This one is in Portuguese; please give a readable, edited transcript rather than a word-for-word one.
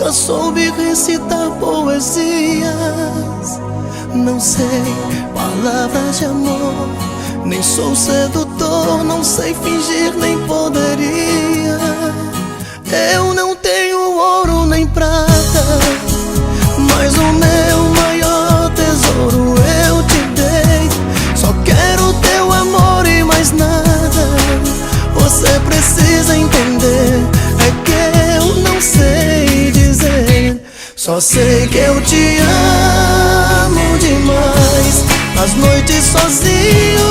nunca soube recitar poesias. Não sei palavras de amor, nem sou sedutor, não sei fingir, nem poderia. Eu não tenho ouro nem prata, mas o meu maior tesouro eu te dei. Só quero teu amor e mais nada. Você precisa entender, é que eu não sei dizer. Só sei que eu te amo demais. As noites sozinho